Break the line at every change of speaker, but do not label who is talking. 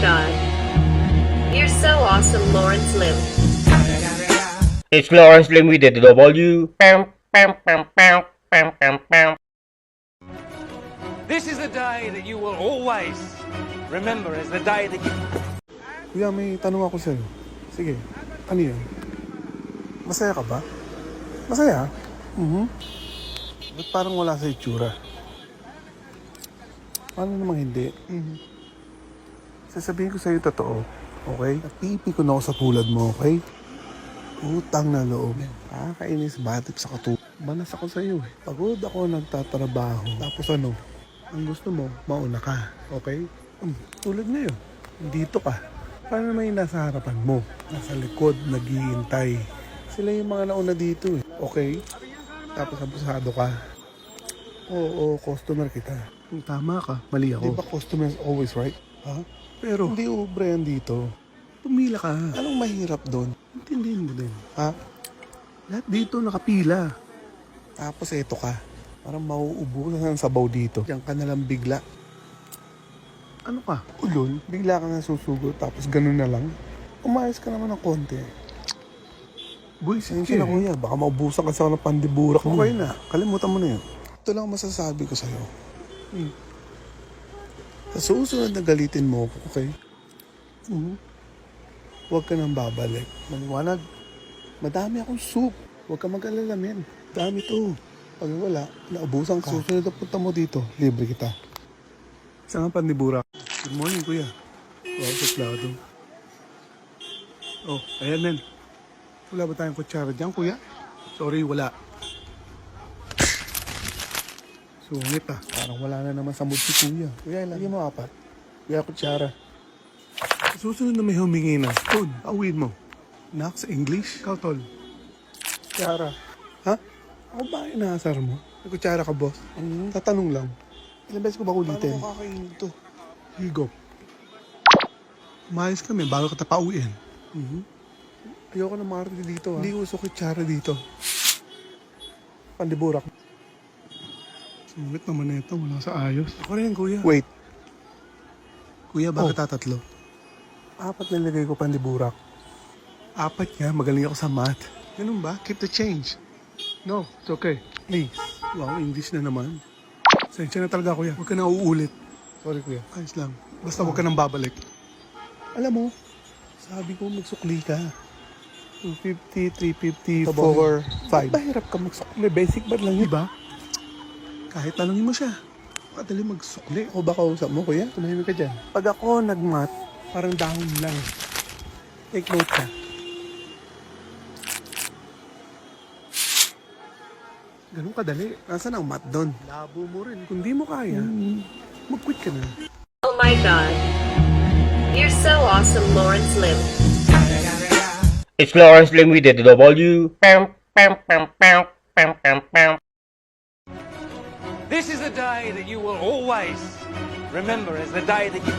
god. You're so awesome, Lawrence Lim.
It's Lawrence Lim with the W. Pam, pam, pam, pam, pam, pam, pam.
This is the day that you will always remember as the day that you...
Kuya, may tanong ako sa'yo. Sige, ano yun? Masaya ka ba? Masaya? Ba't parang wala sa itsura? Paano namang hindi? Sasabihin ko sa'yo totoo, okay? Napipi ko na ako sa tulad mo, okay? Utang na loob. Kainis batip sa katulad. Banas ako sa'yo eh. Pagod ako nagtatrabaho. Tapos ano? Ang gusto mo, mauna ka, okay? Tulad ngayon, dito ka. Paano may nasa harapan mo? Nasa likod, naghihintay. Sila yung mga nauna dito eh, okay? Tapos abusado ka. Oo, customer kita. Tama ka, mali ako. Di ba customer is always right? Ha? Pero hindi ubre yan dito. Pumila ka. Anong mahirap doon? Intindihin mo din. Ha? Lahat dito nakapila. Tapos eto ka. Parang mauubusan ang sabaw dito. Diyan ka nalang bigla. Ano ka? Ulol? Bigla ka nga susugot tapos ganun na lang. Umayos ka naman ng konti. Boy, sige na kuya. Baka maubusan ka sa ng pandiburak mo. Okay na. Kalimutan mo na yun. Ito lang masasabi ko sa'yo. Sa susunod na galitin mo ako, okay? Huwag ka nang babalik. Maliwanag. Madami akong soup. Huwag ka mag-alala, men. Dami to. Pag wala, naubusan ka. Susunod na punta mo dito, libre kita. Isa nga pandiburak. Good morning, kuya. Wow, suplado. Oh, ayan, men. Wala ba tayong kutsara dyan, kuya? Sorry, wala. Sungit ah. Parang wala na naman sa mood si kuya. Kuya, lagi mo apat. Kuya, kutsara. Susunod na may humingi na. Tod, awin mo. Nak sa English? Ikaw, tol. Kutsara. Ha? Ako ba inaasar mo? May kutsara ka, boss? Tatanong lang. Ilang beses ko ba ulitin? Paano ko kakainin to? Higop. Umayos kami bago ka tapauin. Ayoko na marami dito ha. Hindi uso kutsara dito. Pandiburak. Sungit naman na ito. Wala sa ayos. Ako rin, kuya. Wait. Kuya, bakit tatatlo? 4 nilagay ko pandiburak. 4 nga. Magaling ako sa math. Ganun ba? Keep the change. No, it's okay. Please. Wow, English na naman. Sensya na talaga, kuya. Huwag ka na uulit. Sorry, kuya. Ayos lang. Basta huwag ka nang babalik. Alam mo, sabi ko magsukli ka. 250, 350, 4, 5. Mahirap ka magsukli. Basic ba lang yun? Diba? Kahit tanongin mo siya. Madali magsukli. Ako ba kausap mo, kuya? Tumahimik ka dyan. Pag ako nagmat, parang dahon lang. Take note ka. Ganun kadali. Nasaan ang mat doon? Labo mo rin. Kung di mo kaya, mag-quit ka na.
Oh my god. You're so awesome, Lawrence Lim.
It's Lawrence Lim with the W. Pam, pam, pam, pam, pam, pam, pam.
This is the day that you will always remember as the day that you...